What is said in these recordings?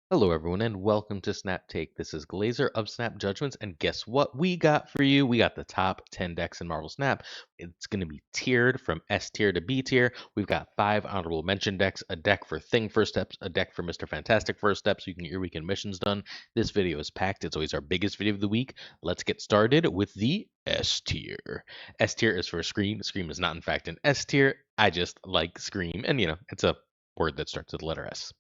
Hello, everyone, and welcome to Snap Take. This is Glazer of Snap Judgments, and guess what we got for you? We got the top 10 decks in Marvel Snap. It's going to be tiered from S tier to B tier. We've got 5 honorable mention decks, a deck for Thing First Steps, a deck for Mr. Fantastic First Steps, so you can get your weekend missions done. This video is packed. It's always our biggest video of the week. Let's get started with the S tier. S tier is for Scream. Scream is not, in fact, an S tier. I just like Scream, and it's a word that starts with the letter S.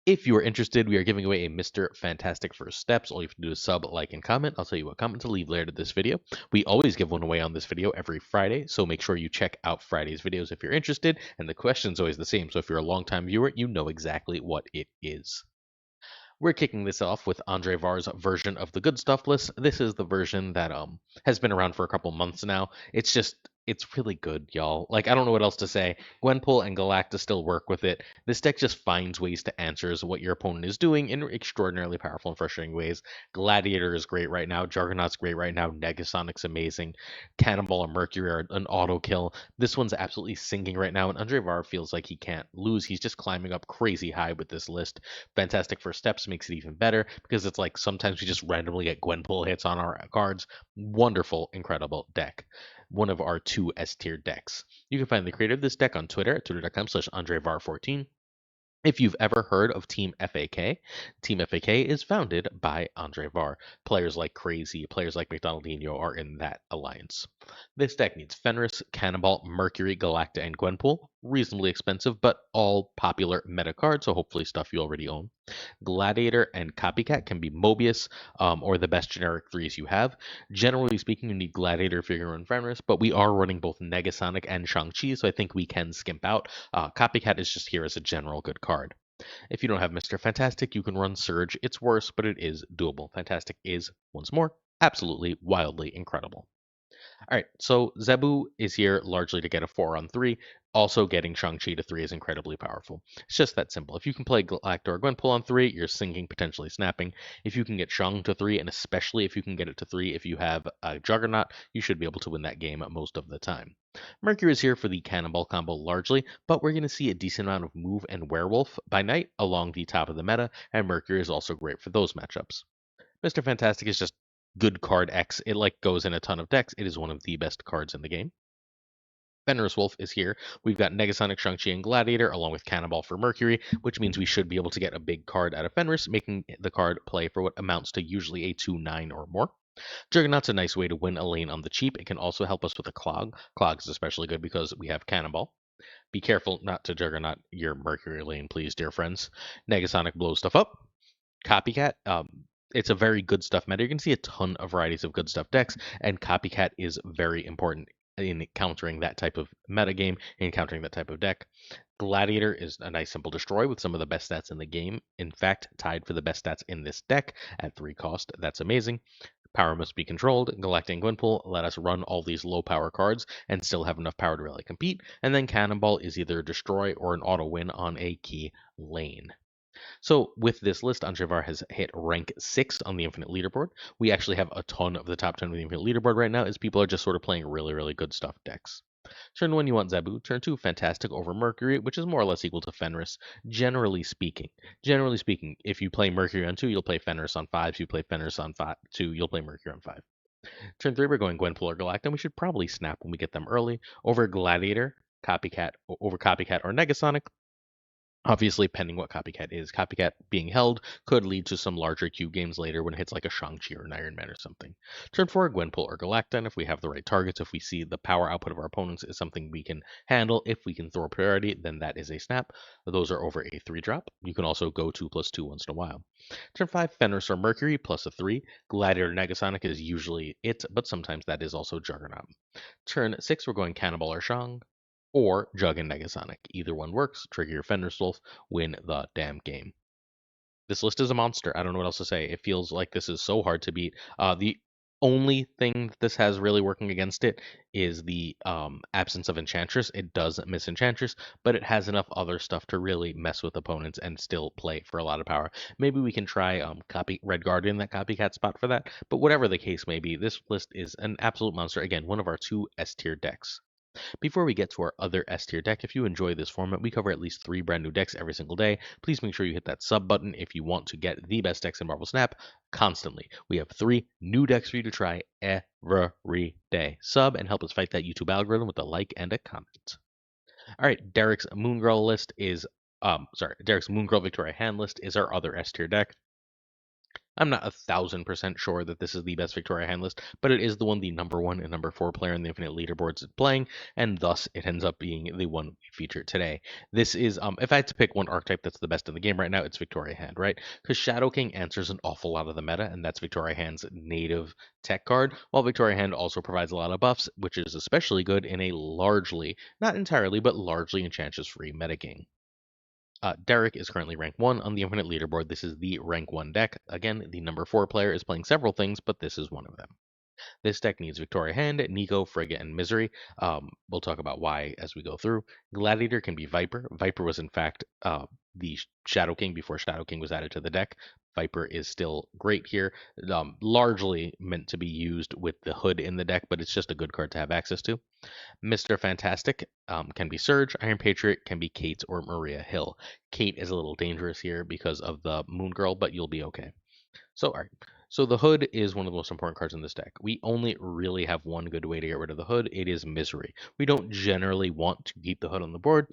If you are interested, we are giving away a Mr. Fantastic First Steps. All you have to do is sub, like, and comment. I'll tell you what comment to leave later to this video. We always give one away on this video every Friday, so make sure you check out Friday's videos if you're interested. And the question's always the same, so if you're a longtime viewer, you know exactly what it is. We're kicking this off with Andrevar's version of the good stuff list. This is the version that has been around for a couple months now. It's really good, y'all. Like, I don't know what else to say. Gwenpool and Galacta still work with it. This deck just finds ways to answer what your opponent is doing in extraordinarily powerful and frustrating ways. Gladiator is great right now. Juggernaut's great right now. Negasonic's amazing. Cannonball and Mercury are an auto kill. This one's absolutely sinking right now, and Andrevar feels like he can't lose. He's just climbing up crazy high with this list. Fantastic First Steps makes it even better because it's like sometimes we just randomly get Gwenpool hits on our cards. Wonderful, incredible deck. One of our 2 S tier decks. You can find the creator of this deck on Twitter at twitter.com/AndreVar14. If you've ever heard of Team FAK, Team FAK is founded by Andrevar. Players like Crazy, players like McDonaldinho are in that alliance. This deck needs Fenris, Cannonball, Mercury, Galacta, and Gwenpool. Reasonably expensive, but all popular meta cards, so hopefully stuff you already own. Gladiator and Copycat can be Mobius, or the best generic threes you have. Generally speaking, you need Gladiator, Figure, and Fenris, but we are running both Negasonic and Shang-Chi, so I think we can skimp out. Copycat is just here as a general good card. If you don't have Mr. Fantastic, you can run Surge. It's worse, but it is doable. Fantastic is, once more, absolutely wildly incredible. All right, so Zebu is here largely to get a 4 on 3. Also, getting Shang-Chi to 3 is incredibly powerful. It's just that simple. If you can play Galacta or Gwenpool on 3, you're sinking, potentially snapping. If you can get Shang to 3, and especially if you can get it to 3 if you have a Juggernaut, you should be able to win that game most of the time. Mercury is here for the Cannonball combo largely, but we're going to see a decent amount of Move and Werewolf by night along the top of the meta, and Mercury is also great for those matchups. Mr. Fantastic is just good card X. It like goes in a ton of decks. It is one of the best cards in the game. Fenris Wolf is here. We've got Negasonic, Shang-Chi, and Gladiator, along with Cannonball for Mercury, which means we should be able to get a big card out of Fenris, making the card play for what amounts to usually a 2/9 or more. Juggernaut's a nice way to win a lane on the cheap. It can also help us with a Clog. Clog is especially good because we have Cannonball. Be careful not to Juggernaut your Mercury lane, please, dear friends. Negasonic blows stuff up. Copycat, it's a very good stuff meta. You can see a ton of varieties of good stuff decks, and Copycat is very important in countering that type of meta game and countering that type of deck. Gladiator is a nice simple destroy with some of the best stats in the game. In fact, tied for the best stats in this deck at 3 cost. That's amazing. Power must be controlled. Galactic and Gwenpool let us run all these low power cards and still have enough power to really compete. And then Cannonball is either a destroy or an auto win on a key lane. So with this list, Andrevar has hit rank 6 on the Infinite Leaderboard. We actually have a ton of the top 10 of the Infinite Leaderboard right now as people are just sort of playing really, really good stuff decks. Turn 1, you want Zebu. Turn 2, Fantastic over Mercury, which is more or less equal to Fenris, generally speaking. Generally speaking, if you play Mercury on 2, you'll play Fenris on 5. If you play Fenris on 2, you'll play Mercury on 5. Turn 3, we're going Gwenpool or Galacta. We should probably snap when we get them early. Over Gladiator, Copycat, over Copycat or Negasonic. Obviously, pending what Copycat is. Copycat being held could lead to some larger cube games later when it hits like a Shang-Chi or an Iron Man or something. Turn 4, Gwenpool or Galacta, and if we have the right targets, if we see the power output of our opponents is something we can handle, if we can throw priority, then that is a snap. Those are over a 3-drop. You can also go 2/2 once in a while. Turn 5, Fenris or Mercury, plus a 3. Gladiator Negasonic is usually it, but sometimes that is also Juggernaut. Turn 6, we're going Cannonball or Shang or Jug and Negasonic. Either one works. Trigger your Fenris Wolf, win the damn game. This list is a monster. I don't know what else to say. It feels like this is so hard to beat. The only thing that this has really working against it is the absence of Enchantress. It does miss Enchantress, but it has enough other stuff to really mess with opponents and still play for a lot of power. Maybe we can try copy Red Guardian, that Copycat spot for that. But whatever the case may be, this list is an absolute monster. Again, one of our 2 S tier decks. Before we get to our other S tier deck, if you enjoy this format, we cover at least 3 brand new decks every single day. Please make sure you hit that sub button if you want to get the best decks in Marvel Snap constantly. We have 3 new decks for you to try every day. Sub and help us fight that YouTube algorithm with a like and a comment. All right, Derek's Moon Girl list is Derek's Moon Girl Victoria Hand list is our other S tier deck. I'm not 1,000% sure that this is the best Victoria hand list, but it is the one the number 1 and number 4 player in the Infinite Leaderboards is playing, and thus it ends up being the one we feature today. This is, if I had to pick one archetype that's the best in the game right now, it's Victoria Hand, right? Because Shadow King answers an awful lot of the meta, and that's Victoria Hand's native tech card, while Victoria Hand also provides a lot of buffs, which is especially good in a largely, not entirely, but largely enchantress-free metagame. Derek is currently rank 1 on the Infinite Leaderboard. This is the rank 1 deck. Again, the number 4 player is playing several things, but this is one of them. This deck needs Victoria Hand, Nico, Frigga, and Misery. We'll talk about why as we go through. Gladiator can be Viper. Viper was, in fact, the Shadow King before Shadow King was added to the deck. Viper is still great here, largely meant to be used with the hood in the deck, but it's just a good card to have access to. Mr. Fantastic can be Surge. Iron Patriot can be Kate or Maria Hill. Kate is a little dangerous here because of the Moon Girl, but you'll be okay. So, all right. So the hood is one of the most important cards in this deck. We only really have one good way to get rid of the hood. It is Misery. We don't generally want to keep the hood on the board,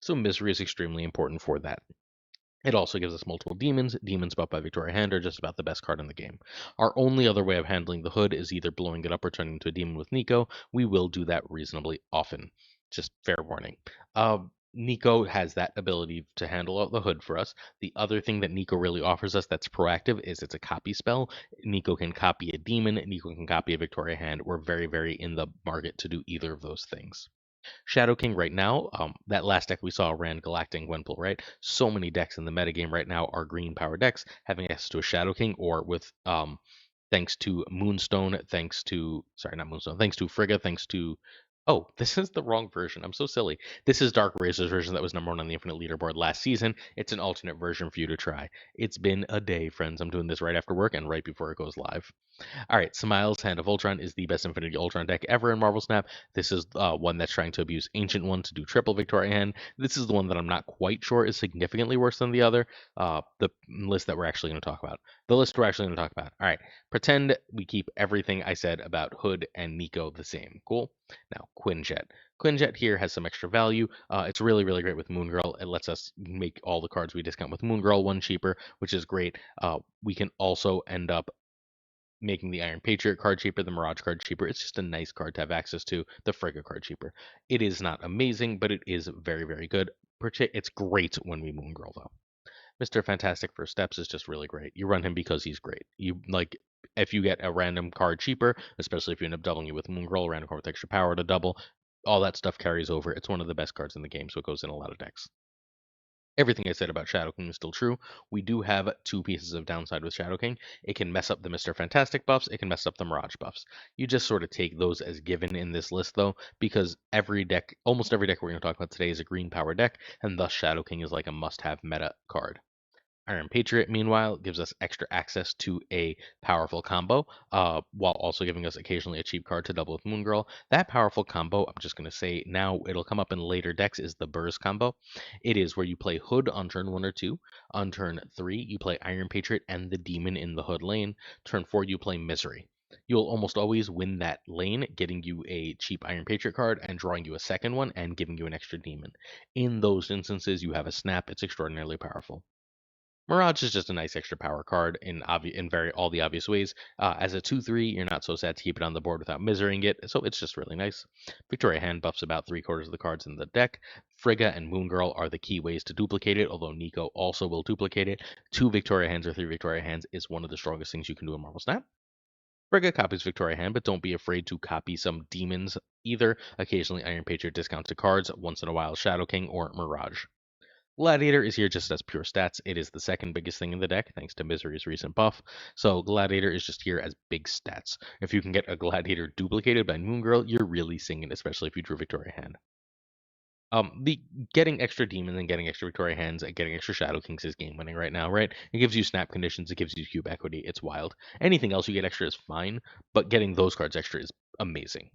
so Misery is extremely important for that. It also gives us multiple demons. Demons buffed by Victoria Hand are just about the best card in the game. Our only other way of handling the hood is either blowing it up or turning into a demon with Nico. We will do that reasonably often. Just fair warning. Nico has that ability to handle out the hood for us. The other thing that Nico really offers us that's proactive is it's a copy spell. Nico can copy a demon. Nico can copy a Victoria Hand. We're very, very in the market to do either of those things. Shadow King right now, that last deck we saw ran Galactic Gwenpool, right? So many decks in the metagame right now are green power decks, having access to a Shadow King or with thanks to Moonstone, thanks to not Moonstone, thanks to Frigga, thanks to this is the wrong version. I'm so silly. This is DarkRazer's version that was number 1 on the Infinite Leaderboard last season. It's an alternate version for you to try. It's been a day, friends. I'm doing this right after work and right before it goes live. All right, Smiles, Hand of Ultron is the best Infinity Ultron deck ever in Marvel Snap. This is one that's trying to abuse Ancient One to do triple Victoria Hand. This is the one that I'm not quite sure is significantly worse than the other. The list that we're actually going to talk about. The list we're actually going to talk about. All right, pretend we keep everything I said about Hood and Nico the same. Cool? Now, Quinjet. Quinjet here has some extra value. It's really, really great with Moon Girl. It lets us make all the cards we discount with Moon Girl 1 cheaper, which is great. We can also end up making the Iron Patriot card cheaper, the Mirage card cheaper. It's just a nice card to have access to. The Frigga card cheaper. It is not amazing, but it is very, very good. It's great when we Moon Girl, though. Mr. Fantastic First Steps is just really great. You run him because he's great. You like if you get a random card cheaper, especially if you end up doubling it with Moon Girl, a random card with extra power to double, all that stuff carries over. It's one of the best cards in the game, so it goes in a lot of decks. Everything I said about Shadow King is still true. We do have 2 pieces of downside with Shadow King. It can mess up the Mr. Fantastic buffs. It can mess up the Mirage buffs. You just sort of take those as given in this list, though, because almost every deck we're going to talk about today is a green power deck, and thus Shadow King is like a must-have meta card. Iron Patriot, meanwhile, gives us extra access to a powerful combo, while also giving us occasionally a cheap card to double with Moon Girl. That powerful combo, I'm just going to say now, it'll come up in later decks, is the Burrs combo. It is where you play Hood on turn 1 or 2. On turn 3, you play Iron Patriot and the Demon in the Hood lane. Turn 4, you play Misery. You'll almost always win that lane, getting you a cheap Iron Patriot card and drawing you a second one and giving you an extra demon. In those instances, you have a snap. It's extraordinarily powerful. Mirage is just a nice extra power card in all the obvious ways. As a 2/3, you're not so sad to keep it on the board without misering it, so it's just really nice. Victoria Hand buffs about 3/4 of the cards in the deck. Frigga and Moon Girl are the key ways to duplicate it, although Nico also will duplicate it. 2 Victoria Hands or 3 Victoria Hands is one of the strongest things you can do in Marvel Snap. Frigga copies Victoria Hand, but don't be afraid to copy some demons either. Occasionally, Iron Patriot discounts to cards, once in a while, Shadow King or Mirage. Gladiator is here just as pure stats. It is the second biggest thing in the deck, thanks to Misery's recent buff. So Gladiator is just here as big stats. If you can get a Gladiator duplicated by Moon Girl, you're really singing, especially if you drew Victoria Hand. The getting extra demons and getting extra Victoria Hands and getting extra Shadow Kings is game winning right now, right? It gives you snap conditions, it gives you cube equity, it's wild. Anything else you get extra is fine, but getting those cards extra is amazing.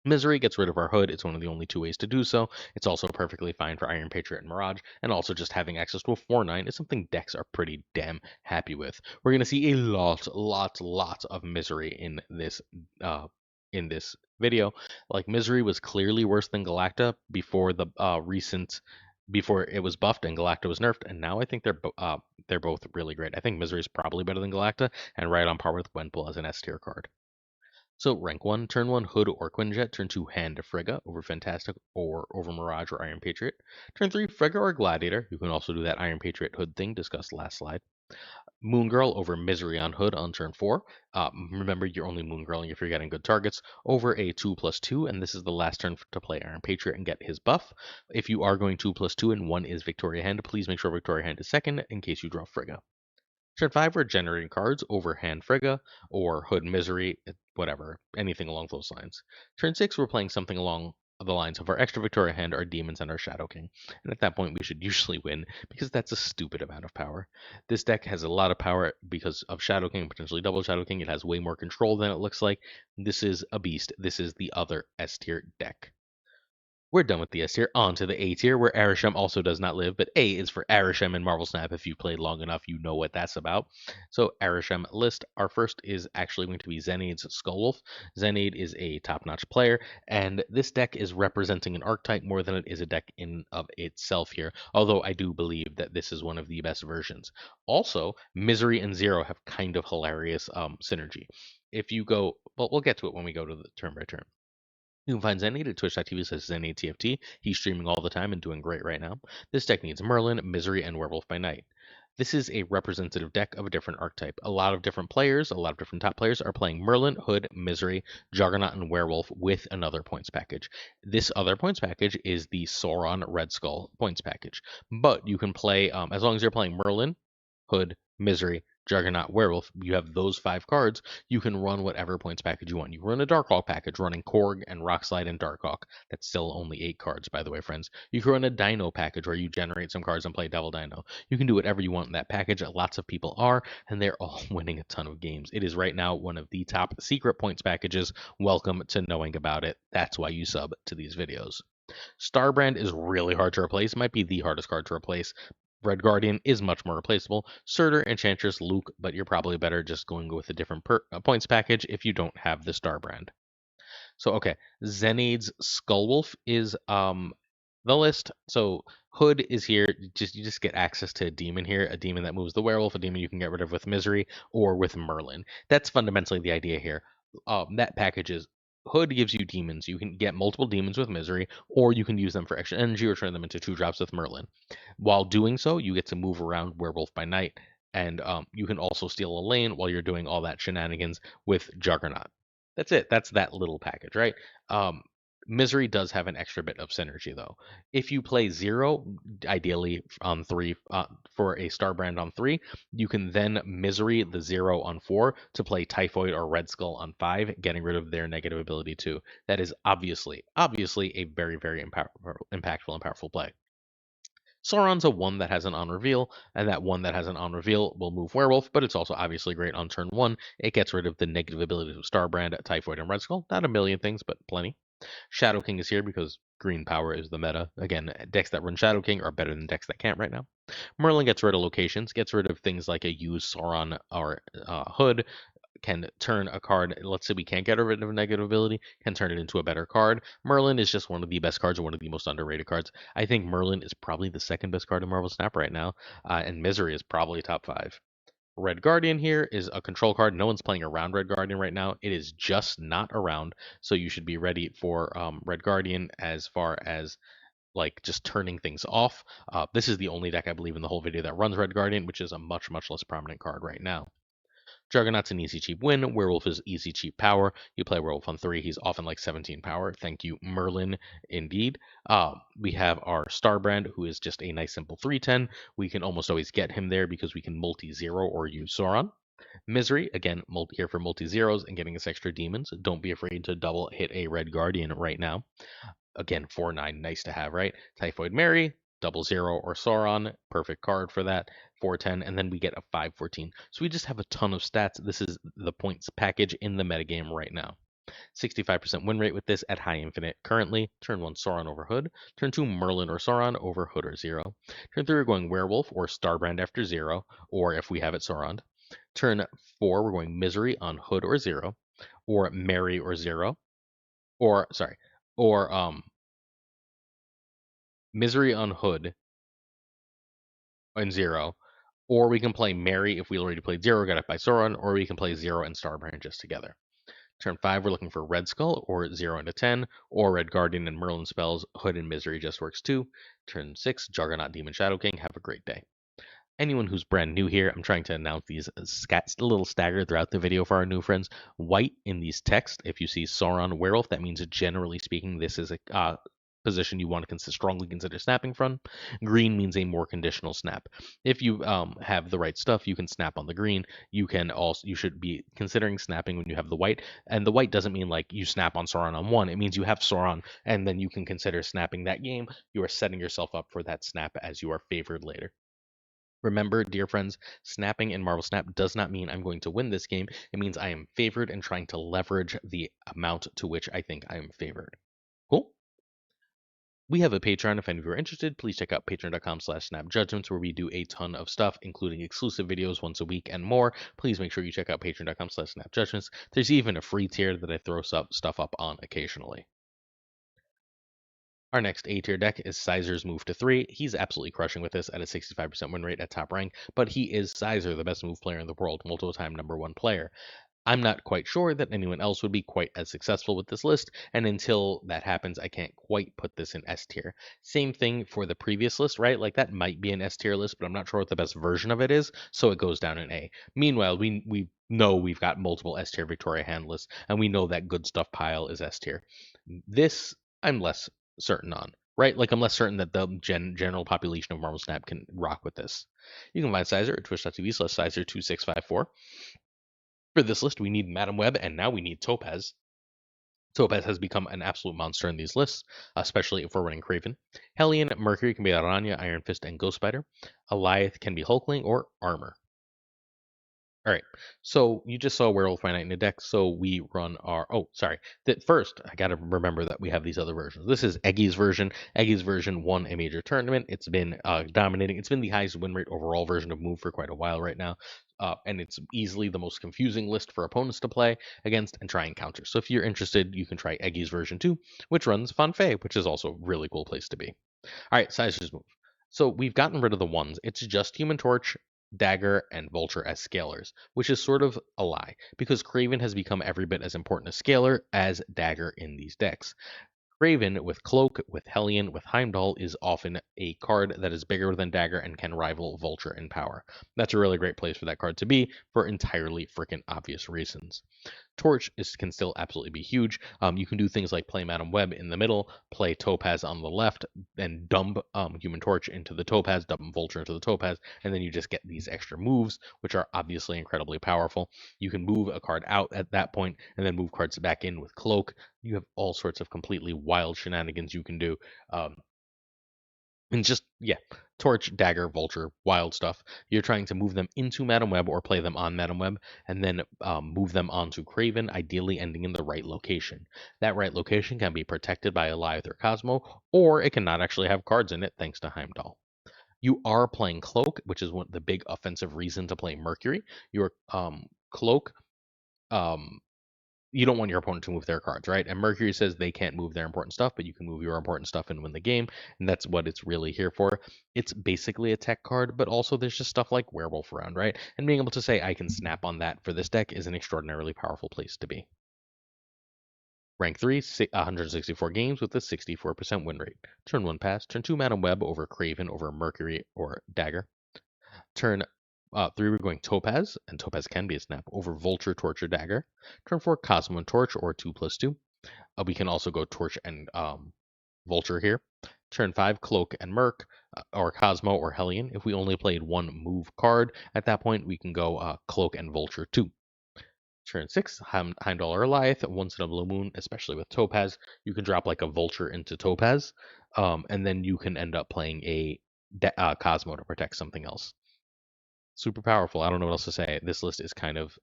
Misery gets rid of our hood. It's one of the only two ways to do so. It's also perfectly fine for Iron Patriot and Mirage, and also just having access to a 4/9 is something decks are pretty damn happy with. We're gonna see a lot of Misery uh, in this video. Like Misery was clearly worse than Galacta before the before it was buffed and Galacta was nerfed, and now I think they're both really great. I think Misery is probably better than Galacta and right on par with Gwenpool as an S tier card. So rank 1, turn 1 Hood or Quinjet, turn 2 Hand to Frigga over Fantastic or over Mirage or Iron Patriot. Turn 3 Frigga or Gladiator, you can also do that Iron Patriot Hood thing discussed last slide. Moon Girl over Misery on Hood on turn 4. Remember, you're only Moon Girling if you're getting good targets over a 2/2, and this is the last turn to play Iron Patriot and get his buff. If you are going 2/2 and 1 is Victoria Hand, please make sure Victoria Hand is second in case you draw Frigga. Turn 5, we're generating cards over Hand Frigga or Hood Misery, whatever, anything along those lines. Turn 6, we're playing something along the lines of our extra Victoria Hand, our Demons, and our Shadow King. And at that point, we should usually win because that's a stupid amount of power. This deck has a lot of power because of Shadow King, potentially double Shadow King. It has way more control than it looks like. This is a beast. This is the other S tier deck. We're done with the S tier. On to the A tier, where Arishm also does not live, but A is for Arishm and Marvel Snap. If you've played long enough, you know what that's about. So Arishm list. Our first is actually going to be Zenaid's Skullwolf. Zenaid is a top-notch player, and this deck is representing an archetype more than it is a deck in of itself here. Although I do believe that this is one of the best versions. Also, Misery and Zero have kind of hilarious synergy. If you go, well, we'll get to it when we go to the turn by turn. You can find Zenaid at twitch.tv says ZenaidTFT. He's streaming all the time and doing great right now. This deck needs Merlin, Misery, and Werewolf by Night. This is a representative deck of a different archetype. A lot of different players, a lot of different top players are playing Merlin, Hood, Misery, Juggernaut, and Werewolf with another points package. This other points package is the Sauron Red Skull points package. But you can play, as long as you're playing Merlin, Hood, Misery, Juggernaut, Werewolf, you have those 5 cards, you can run whatever points package you want. You run a Darkhawk package running Korg and Rockslide and Darkhawk. That's still only 8 cards, by the way, friends. You can run a Dino package where you generate some cards and play Devil Dino. You can do whatever you want in that package. Lots of people are, and they're all winning a ton of games. It is right now one of the top secret points packages. Welcome to knowing about it. That's why you sub to these videos. Starbrand is really hard to replace. It might be the hardest card to replace. Red Guardian is much more replaceable. Surtur, Enchantress, Luke, but you're probably better just going with a different points package if you don't have the Starbrand. So okay, Zenaid's Skullwolf is the list. So Hood is here. You just get access to a demon here, a demon that moves the werewolf, a demon you can get rid of with Misery or with Merlin. That's fundamentally the idea here. That package is Hood gives you demons. You can get multiple demons with Misery, or you can use them for extra energy or turn them into 2-drops with Merlin. While doing so, you get to move around Werewolf by Night, and you can also steal a lane while you're doing all that shenanigans with Juggernaut. That's it. That's that little package, right? Misery does have an extra bit of synergy, though. If you play 0, ideally on 3, for a Starbrand on 3, you can then Misery the 0 on 4 to play Typhoid or Red Skull on 5, getting rid of their negative ability too. That is obviously a very, very impactful and powerful play. Sauron's a 1 that has an on reveal, and that 1 that has an on reveal will move Werewolf, but it's also obviously great on turn 1. It gets rid of the negative abilities of Starbrand, Typhoid, and Red Skull. Not a million things, but plenty. Shadow King is here because green power is the meta. Again, decks that run Shadow King are better than decks that can't right now. Merlin gets rid of locations, gets rid of things like a used Sauron or Hood, can turn a card, let's say we can't get rid of a negative ability, can turn it into a better card. Merlin is just one of the best cards and one of the most underrated cards. I think Merlin is probably the second best card in Marvel Snap right now, and Misery is probably top 5. Red Guardian here is a control card. No one's playing around Red Guardian right now. It is just not around, so you should be ready for Red Guardian as far as like just turning things off. This is the only deck I believe in the whole video that runs Red Guardian, which is a much less prominent card right now. Juggernaut's an easy cheap win. Werewolf is easy cheap power. You play Werewolf on 3, he's often like 17 power. Thank you, Merlin, indeed. We have our Starbrand, who is just a nice simple 3/10. We can almost always get him there because we can multi-zero or use Sauron. Misery, again, here for multi-zeros and getting us extra demons. Don't be afraid to double hit a Red Guardian right now. Again, 4/9, nice to have, right? Typhoid Mary, 00 or Sauron, perfect card for that. 4/10, and then we get a 5/14. So we just have a ton of stats. This is the points package in the metagame right now. 65% win rate with this at high infinite currently. Turn 1 Sauron over Hood. Turn 2 Merlin or Sauron over Hood or 0. Turn 3 we're going Werewolf or Starbrand after 0, or if we have it Sauron. Turn 4 we're going Misery on Hood or 0, or Merry or 0, or Misery on Hood and 0, or we can play Merry if we already played 0, got it by Sauron, or we can play 0 and Starbrand just together. Turn 5, we're looking for Red Skull, or 0 into 10, or Red Guardian and Merlin spells, Hood and Misery just works too. Turn 6, Juggernaut Demon Shadow King, have a great day. Anyone who's brand new here, I'm trying to announce these a little staggered throughout the video for our new friends. White in these text, if you see Sauron Werewolf, that means generally speaking this is a position you want to strongly consider snapping from. Green means a more conditional snap. If you have the right stuff, you can snap on the green. You should be considering snapping when you have the white. And the white doesn't mean like you snap on Sauron on 1. It means you have Sauron, and then you can consider snapping that game. You are setting yourself up for that snap as you are favored later. Remember, dear friends, snapping in Marvel Snap does not mean I'm going to win this game. It means I am favored and trying to leverage the amount to which I think I am favored. Cool? We have a Patreon. If any of you are interested, please check out patreon.com/snapjudgments, where we do a ton of stuff, including exclusive videos once a week and more. Please make sure you check out patreon.com/snapjudgments. There's even a free tier that I throw stuff up on occasionally. Our next A tier deck is Cizer's Move to 3. He's absolutely crushing with this at a 65% win rate at top rank, but he is Cizer, the best move player in the world, multiple time #1 player. I'm not quite sure that anyone else would be quite as successful with this list, and until that happens, I can't quite put this in S tier. Same thing for the previous list, right? Like that might be an S tier list, but I'm not sure what the best version of it is, so it goes down in A. Meanwhile, we know we've got multiple S tier Victoria hand lists, and we know that good stuff pile is S tier. This I'm less certain on, right? Like I'm less certain that the general population of Marvel Snap can rock with this. You can find Cizer at twitch.tv/Cizer2654. For this list, we need Madam Web, and now we need Topaz. Topaz has become an absolute monster in these lists, especially if we're running Craven. Hellion, Mercury can be Aranya, Iron Fist, and Ghost Spider. Alioth can be Hulkling or Armor. All right, so you just saw Werewolf by Night in the deck, so we run our... Oh, sorry. First, I got to remember that we have these other versions. This is Eggy's version. Eggy's version won a major tournament. It's been dominating. It's been the highest win rate overall version of Move for quite a while right now, and it's easily the most confusing list for opponents to play against and try and counter. So if you're interested, you can try Eggy's version 2, which runs Fanfei, which is also a really cool place to be. All right, Cizer's Move. So we've gotten rid of the ones. It's just Human Torch, Dagger, and Vulture as scalers, which is sort of a lie, because Craven has become every bit as important a scaler as Dagger in these decks. Craven with Cloak, with Hellion, with Heimdall is often a card that is bigger than Dagger and can rival Vulture in power. That's a really great place for that card to be for entirely freaking obvious reasons. Torch can still absolutely be huge. You can do things like play Madam Web in the middle, play Topaz on the left, then dump Human Torch into the Topaz, dump Vulture into the Topaz, and then you just get these extra moves, which are obviously incredibly powerful. You can move a card out at that point, and then move cards back in with Cloak. You have all sorts of completely wild shenanigans you can do. And just, yeah, Torch, Dagger, Vulture, wild stuff. You're trying to move them into Madam Web or play them on Madam Web, and then move them onto Craven, ideally ending in the right location. That right location can be protected by Alioth or Cosmo, or it cannot actually have cards in it thanks to Heimdall. You are playing Cloak, which is the big offensive reason to play Mercury. Your Cloak you don't want your opponent to move their cards, right? And Mercury says they can't move their important stuff, but you can move your important stuff and win the game, and that's what it's really here for. It's basically a tech card, but also there's just stuff like Werewolf around, right? And being able to say I can snap on that for this deck is an extraordinarily powerful place to be. Rank 3, 164 games with a 64% win rate. Turn 1 pass, turn 2 Madam Web over Craven over Mercury or Dagger. Turn 3, we're going Topaz, and Topaz can be a snap, over Vulture, Torch, or Dagger. Turn 4, Cosmo and Torch, or 2/2. We can also go Torch and Vulture here. Turn 5, Cloak and Merc, or Cosmo or Hellion. If we only played one move card, at that point we can go Cloak and Vulture too. Turn 6, Heimdall or Alioth, once in a blue moon, especially with Topaz. You can drop like a Vulture into Topaz, and then you can end up playing a Cosmo to protect something else. Super powerful. I don't know what else to say. This list is kind of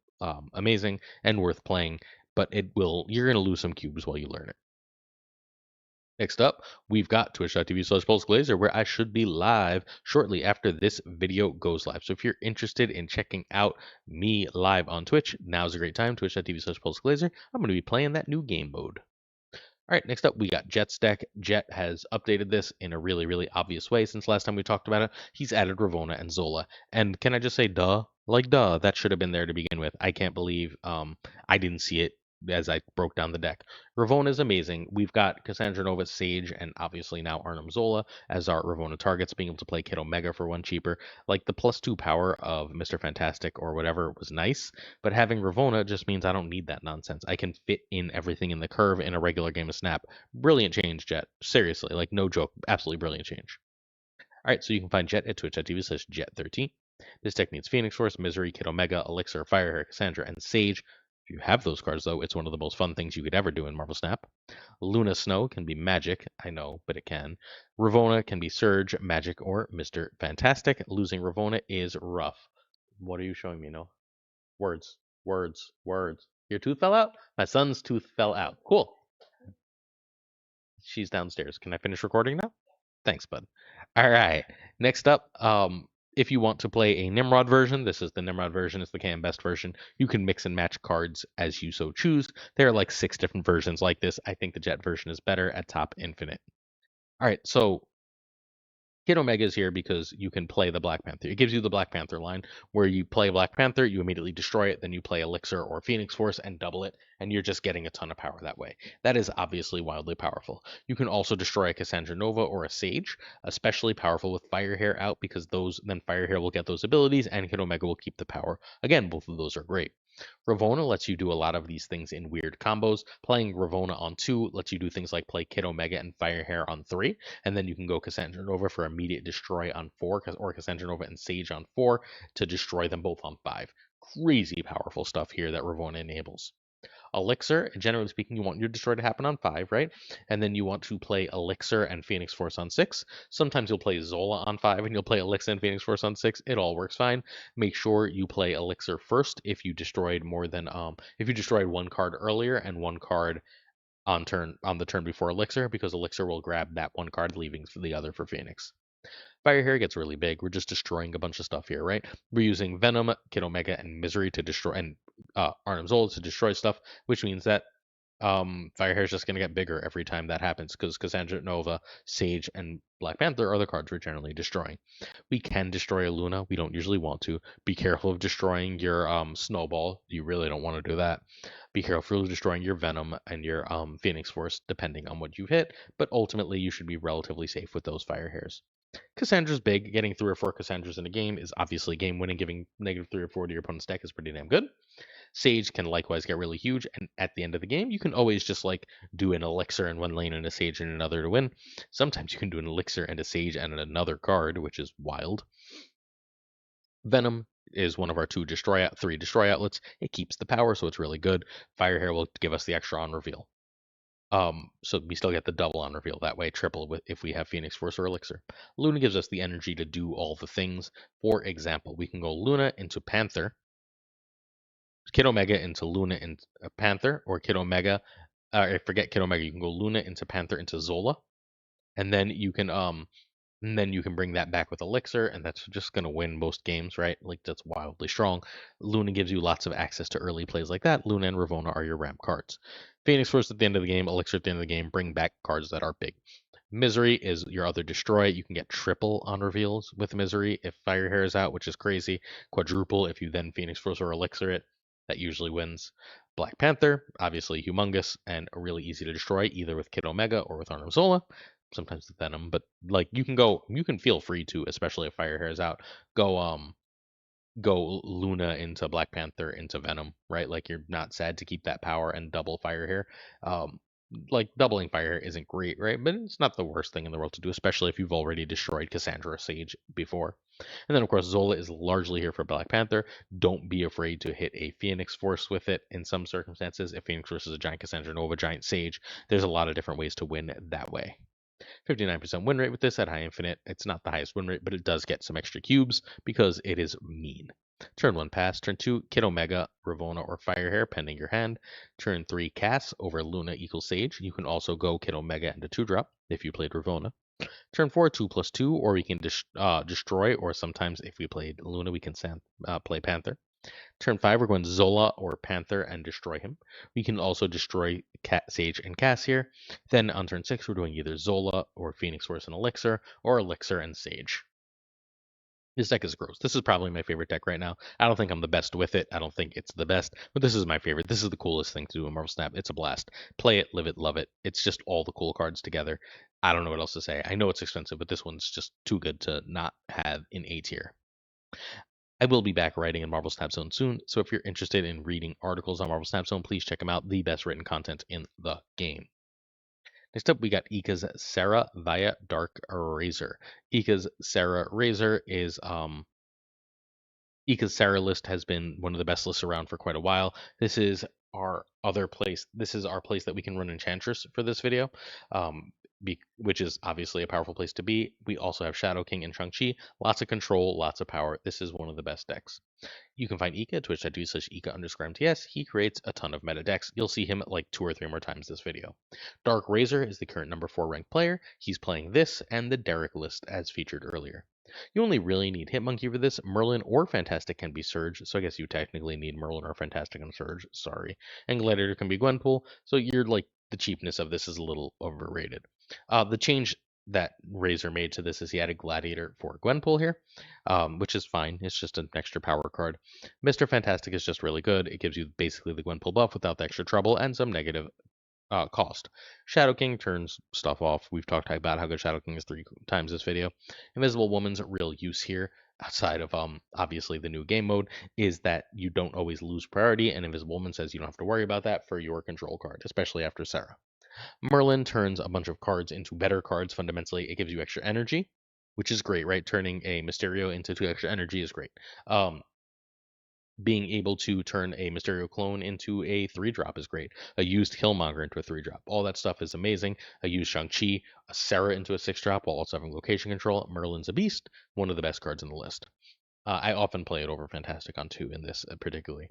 amazing and worth playing. but you're gonna lose some cubes while you learn it. Next up, we've got twitch.tv/PulseGlazer, where I should be live shortly after this video goes live. So if you're interested in checking out me live on Twitch, now's a great time. Twitch.tv/PulseGlazer. I'm going to be playing that new game mode. All right, next up, we got Jet's deck. Jet has updated this in a really, really obvious way since last time we talked about it. He's added Ravona and Zola. And can I just say, duh? Like, duh, that should have been there to begin with. I can't believe I didn't see it as I broke down the deck. Ravona is amazing. We've got Cassandra Nova, Sage, and obviously now Arnim Zola as our Ravona targets, being able to play Kid Omega for one cheaper. Like, the +2 power of Mr. Fantastic or whatever was nice, but having Ravona just means I don't need that nonsense. I can fit in everything in the curve in a regular game of Snap. Brilliant change, Jet. Seriously, like, no joke. Absolutely brilliant change. All right, so you can find Jet at twitch.tv/Jet13. This deck needs Phoenix Force, Misery, Kid Omega, Elixir, Firehair, Cassandra, and Sage. If you have those cards, though, it's one of the most fun things you could ever do in Marvel Snap. Luna Snow can be Magic, I know, but it can. Ravona can be Surge, Magic, or Mr. Fantastic. Losing Ravona is rough. What are you showing me, no? Words, words, words. Your tooth fell out? My son's tooth fell out. Cool. She's downstairs. Can I finish recording now? Thanks, bud. All right. Next up, if you want to play a Nimrod version, this is the Nimrod version. It's the KM Best version. You can mix and match cards as you so choose. There are like 6 different versions like this. I think the Jet version is better at top infinite. All right, so Kid Omega is here because you can play the Black Panther. It gives you the Black Panther line where you play Black Panther, you immediately destroy it, then you play Elixir or Phoenix Force and double it, and you're just getting a ton of power that way. That is obviously wildly powerful. You can also destroy a Cassandra Nova or a Sage, especially powerful with Firehair out because then Firehair will get those abilities and Kid Omega will keep the power. Again, both of those are great. Ravona lets you do a lot of these things in weird combos. Playing Ravona on 2 lets you do things like play Kid Omega and Firehair on 3, and then you can go Cassandra Nova for immediate destroy on 4, or Cassandra Nova and Sage on 4 to destroy them both on 5. Crazy powerful stuff here that Ravona enables. Elixir, generally speaking, you want your destroy to happen on 5, right? And then you want to play Elixir and Phoenix Force on 6. Sometimes you'll play Zola on 5 and you'll play Elixir and Phoenix Force on 6. It all works fine. Make sure you play Elixir first if you destroyed if you destroyed one card earlier and one card on the turn before Elixir, because Elixir will grab that one card, leaving the other for Phoenix. Firehair gets really big. We're just destroying a bunch of stuff here, right? We're using Venom, Kid Omega, and Misery to destroy, and Arnim Zola to destroy stuff, which means that Firehair is just going to get bigger every time that happens because Cassandra Nova, Sage, and Black Panther are the cards we're generally destroying. We can destroy a Luna. We don't usually want to. Be careful of destroying your Snowball. You really don't want to do that. Be careful of destroying your Venom and your Phoenix Force, depending on what you hit. But ultimately, you should be relatively safe with those Firehairs. Cassandra's big. Getting 3 or 4 Cassandras in a game is obviously game winning. Giving -3 or 4 to your opponent's deck is pretty damn good. Sage can likewise get really huge, and at the end of the game, you can always just like do an Elixir in one lane and a Sage in another to win. Sometimes you can do an Elixir and a Sage and another card, which is wild. Venom is one of our 3 destroy outlets. It keeps the power, so it's really good. Firehair will give us the extra on reveal. So we still get the double on reveal that way, triple if we have Phoenix Force or Elixir. Luna gives us the energy to do all the things. For example, we can go Luna into Panther, Kid Omega into Luna into Panther, or Kid Omega. Forget Kid Omega. You can go Luna into Panther into Zola, and then you can bring that back with Elixir, and that's just gonna win most games, right? Like that's wildly strong. Luna gives you lots of access to early plays like that. Luna and Ravona are your ramp cards. Phoenix Force at the end of the game, Elixir at the end of the game. Bring back cards that are big. Misery is your other destroy. You can get triple on reveals with Misery if Firehair is out, which is crazy. Quadruple if you then Phoenix Force or Elixir it. That usually wins. Black Panther, obviously humongous and really easy to destroy, either with Kid Omega or with Arnim Zola. Sometimes with Venom, but like you can feel free to, especially if Firehair is out, go Luna into Black Panther into Venom, right? Like you're not sad to keep that power and double Firehair. Like doubling Firehair isn't great, right? But it's not the worst thing in the world to do, especially if you've already destroyed Cassandra or Sage before. And then of course Zola is largely here for Black Panther. Don't be afraid to hit a Phoenix Force with it in some circumstances. If Phoenix Force is a giant Cassandra Nova, giant Sage, there's a lot of different ways to win that way. 59% win rate with this at high infinite. It's not the highest win rate, but it does get some extra cubes because it is mean. Turn 1 pass. Turn 2 Kid Omega, Ravona, or Firehair, pending your hand. Turn 3 cast over Luna equals Sage. You can also go Kid Omega into 2-drop if you played Ravona. Turn 4 2+2, or we can destroy, or sometimes if we played Luna, we can play Panther. Turn 5, we're going Zola or Panther and destroy him. We can also destroy Sage and Cass here. Then on turn 6, we're doing either Zola or Phoenix Force and Elixir, or Elixir and Sage. This deck is gross. This is probably my favorite deck right now. I don't think I'm the best with it. I don't think it's the best, but this is my favorite. This is the coolest thing to do in Marvel Snap. It's a blast. Play it, live it, love it. It's just all the cool cards together. I don't know what else to say. I know it's expensive, but this one's just too good to not have in A tier. I will be back writing in Marvel Snap Zone soon, so if you're interested in reading articles on Marvel Snap Zone, please check them out. The best written content in the game. Next up, we got Ika's Sarah via DarkRazer. Ika's Sarah Razor is Ika's Sarah list has been one of the best lists around for quite a while. This is our other place. This is our place that we can run Enchantress for this video, which is obviously a powerful place to be. We also have Shadow King and Shang-Chi. Lots of control, lots of power. This is one of the best decks. You can find Ika at twitch.tv/Ika_MTS. He creates a ton of meta decks. You'll see him like 2 or 3 more times this video. DarkRazer is the current number 4 ranked player. He's playing this and the Derek list as featured earlier. You only really need Hitmonkey for this. Merlin or Fantastic can be Surge, so I guess you technically need Merlin or Fantastic on Surge. Sorry. And Gladiator can be Gwenpool, so you're like the cheapness of this is a little overrated. The change that Razor made to this is he added Gladiator for Gwenpool here, which is fine. It's just an extra power card. Mr. Fantastic is just really good. It gives you basically the Gwenpool buff without the extra trouble and some negative cost. Shadow King turns stuff off. We've talked about how good Shadow King is 3 times this video. Invisible Woman's real use here, outside of obviously the new game mode, is that you don't always lose priority, and Invisible Woman says you don't have to worry about that for your control card, especially after Sarah. Merlin turns a bunch of cards into better cards. Fundamentally, it gives you extra energy, which is great, right? Turning a Mysterio into 2 extra energy is great. Being able to turn a Mysterio clone into a 3-drop is great. A used Killmonger into a 3-drop. All that stuff is amazing. A used Shang-Chi, a Sarah into a 6-drop while also having location control. Merlin's a beast, one of the best cards in the list. I often play it over Fantastic on 2 in this particularly.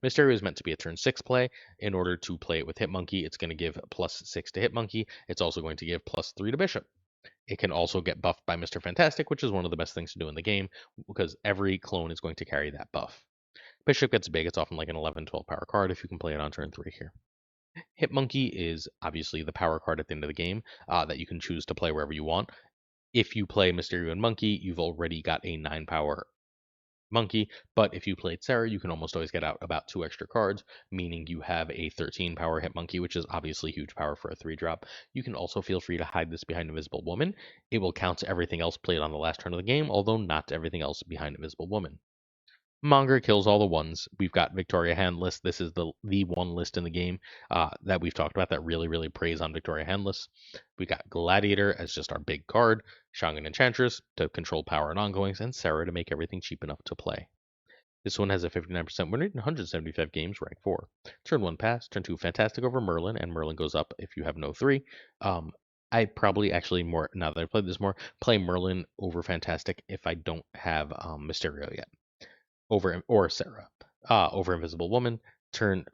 Mysterio is meant to be a turn 6 play. In order to play it with Hitmonkey, it's going to give +6 to Hitmonkey. It's also going to give +3 to Bishop. It can also get buffed by Mr. Fantastic, which is one of the best things to do in the game, because every clone is going to carry that buff. Bishop gets big. It's often like an 11-12 power card if you can play it on turn 3 here. Hitmonkey is obviously the power card at the end of the game that you can choose to play wherever you want. If you play Mysterio and Monkey, you've already got a 9-power Monkey, but if you played Sarah, you can almost always get out about 2 extra cards, meaning you have a 13-power Hitmonkey, which is obviously huge power for a 3-drop. You can also feel free to hide this behind Invisible Woman. It will count to everything else played on the last turn of the game, although not everything else behind Invisible Woman. Monger kills all the ones. We've got Victoria Handless. This is the one list in the game that we've talked about that really preys on Victoria Handless. We got Gladiator as just our big card, Shangan Enchantress to control power and ongoings, and Sarah to make everything cheap enough to play. This one has a 59% win rate in 175 games, rank 4. Turn 1 pass, turn 2 Fantastic over Merlin, and Merlin goes up if you have no 3. I probably actually more, now that I played this more, play Merlin over Fantastic if I don't have Mysterio yet. Or Sarah. Over Invisible Woman. Turn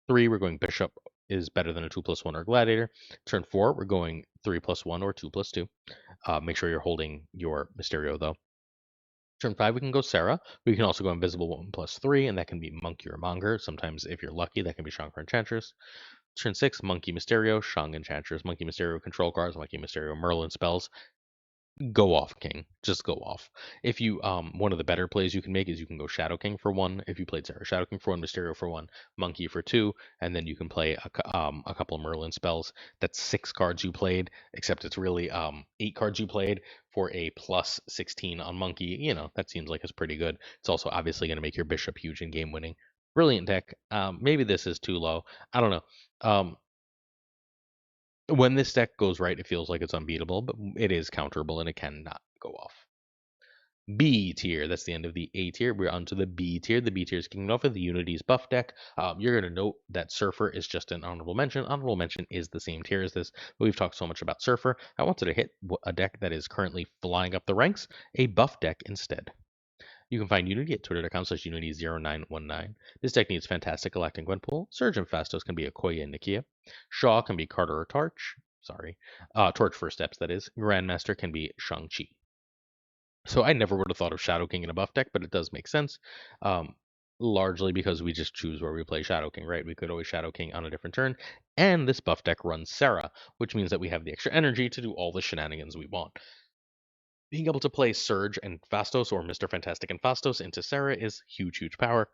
3, we're going Bishop is better than a 2+1 or Gladiator. Turn 4, we're going 3+1 or 2+2. Make sure you're holding your Mysterio though. Turn 5, we can go Sarah. We can also go Invisible Woman +3, and that can be Monkey or Monger. Sometimes, if you're lucky, that can be Shankar Enchantress. Turn 6, Monkey Mysterio, Shang Enchantress, Monkey Mysterio control cards, Monkey Mysterio Merlin spells. Go off, King. Just go off. If you one of the better plays you can make is you can go Shadow King for 1. If you played Sarah, Shadow King for 1, Mysterio for 1, Monkey for 2, and then you can play a couple of Merlin spells. That's 6 cards you played, except it's really 8 cards you played for a +16 on Monkey. You know, that seems like it's pretty good. It's also obviously going to make your Bishop huge in game winning. Brilliant deck. Maybe this is too low. I don't know. When this deck goes right, it feels like it's unbeatable, but it is counterable and it cannot go off. B tier, that's the end of the A tier. We're on to the B tier. The B tier is kicking off with the Unity's buff deck. You're going to note that Surfer is just an honorable mention. Honorable mention is the same tier as this, but we've talked so much about Surfer. I wanted to hit a deck that is currently flying up the ranks, a buff deck instead. You can find Unity at twitter.com/unity0919. This deck needs Fantastic Galactic Gwenpool. Surge and Fastos can be Okoye and Nikia. Shaw can be Carter or Torch. Torch First Steps, that is. Grandmaster can be Shang-Chi. So I never would have thought of Shadow King in a buff deck, but it does make sense. Largely because we just choose where we play Shadow King, right? We could always Shadow King on a different turn. And this buff deck runs Sarah, which means that we have the extra energy to do all the shenanigans we want. Being able to play Surge and Fastos or Mr. Fantastic and Fastos into Sarah is huge, huge power.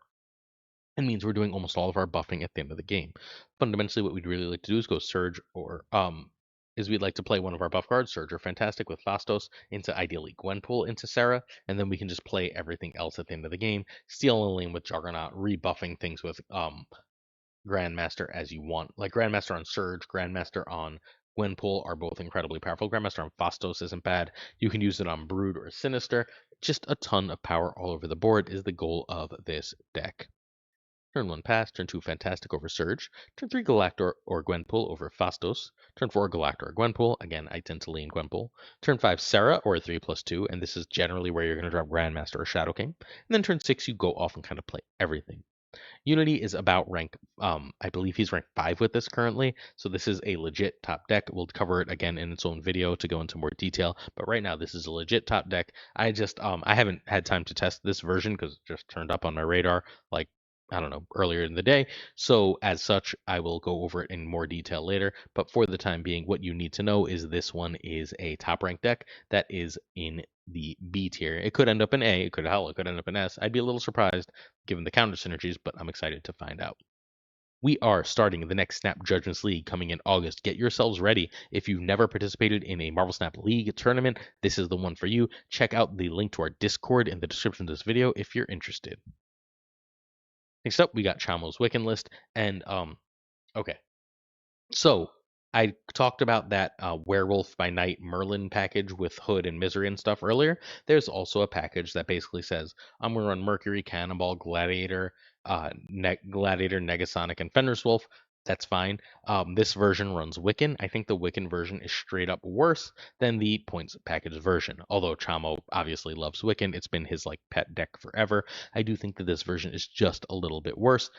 And means we're doing almost all of our buffing at the end of the game. Fundamentally, what we'd really like to do is go Surge or is we'd like to play one of our buff cards, Surge or Fantastic, with Fastos into ideally Gwenpool into Sarah, and then we can just play everything else at the end of the game, steal a lane with Juggernaut, rebuffing things with Grandmaster as you want. Like Grandmaster on Surge, Grandmaster on Gwenpool are both incredibly powerful. Grandmaster on Fastos isn't bad. You can use it on Brood or Sinister. Just a ton of power all over the board is the goal of this deck. Turn 1 Pass, turn 2 Fantastic over Surge, turn 3 Galactor or Gwenpool over Fastos, turn 4 Galactor or Gwenpool, again I tend to lean Gwenpool, turn 5 Sarah or 3+2, and this is generally where you're going to drop Grandmaster or Shadow King, and then turn 6 you go off and kind of play everything. Unity is about rank, I believe he's rank 5 with this currently, so this is a legit top deck. We'll cover it again in its own video to go into more detail, but right now this is a legit top deck. I haven't had time to test this version because it just turned up on my radar like I don't know, earlier in the day. So as such, I will go over it in more detail later. But for the time being, what you need to know is this one is a top ranked deck that is in the B tier. It could end up in A, it could end up in S. I'd be a little surprised given the counter synergies, but I'm excited to find out. We are starting the next Snap Judgments League coming in August. Get yourselves ready. If you've never participated in a Marvel Snap League tournament, this is the one for you. Check out the link to our Discord in the description of this video if you're interested. Next up, we got Chamo's Wiccan list, and okay. So I talked about that Werewolf by Night Merlin package with Hood and Misery and stuff earlier. There's also a package that basically says I'm gonna run Mercury, Cannonball, Gladiator, Gladiator, Negasonic, and Fenris Wolf. That's fine. This version runs Wiccan. I think the Wiccan version is straight up worse than the points package version. Although Chamo obviously loves Wiccan, it's been his like pet deck forever. I do think that this version is just a little bit worse.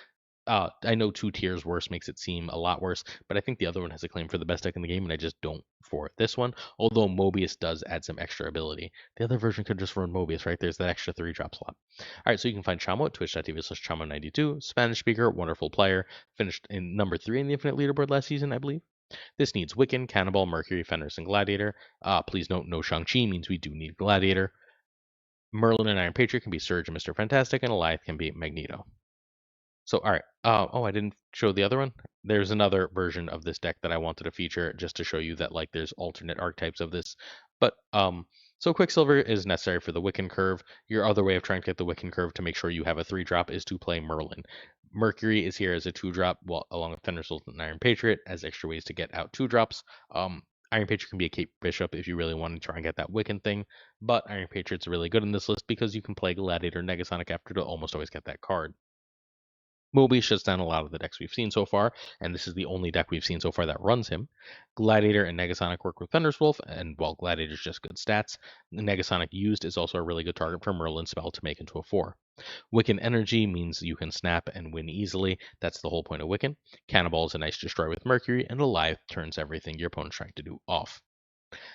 I know 2 tiers worse makes it seem a lot worse, but I think the other one has a claim for the best deck in the game, and I just don't for this one. Although Mobius does add some extra ability. The other version could just run Mobius, right? There's that extra 3-drop slot. All right, so you can find Chamo at twitch.tv/Chamo92, Spanish speaker, wonderful player, finished in number 3 in the Infinite Leaderboard last season, I believe. This needs Wiccan, Cannonball, Mercury, Fenris, and Gladiator. Please note, no Shang-Chi means we do need Gladiator. Merlin and Iron Patriot can be Surge and Mr. Fantastic, and Alioth can be Magneto. So, all right. I didn't show the other one. There's another version of this deck that I wanted to feature just to show you that like there's alternate archetypes of this. But so Quicksilver is necessary for the Wiccan curve. Your other way of trying to get the Wiccan curve to make sure you have a 3-drop is to play Merlin. Mercury is here as a 2-drop, along with Fenris and Iron Patriot as extra ways to get out 2-drops. Iron Patriot can be a Cape Bishop if you really want to try and get that Wiccan thing, but Iron Patriot's really good in this list because you can play Gladiator Negasonic after to almost always get that card. Mobius shuts down a lot of the decks we've seen so far, and this is the only deck we've seen so far that runs him. Gladiator and Negasonic work with Fenris Wolf, and while Gladiator's just good stats, the Negasonic used is also a really good target for Merlin's spell to make into a 4. Wiccan Energy means you can snap and win easily. That's the whole point of Wiccan. Cannonball is a nice destroy with Mercury, and Alioth turns everything your opponent's trying to do off.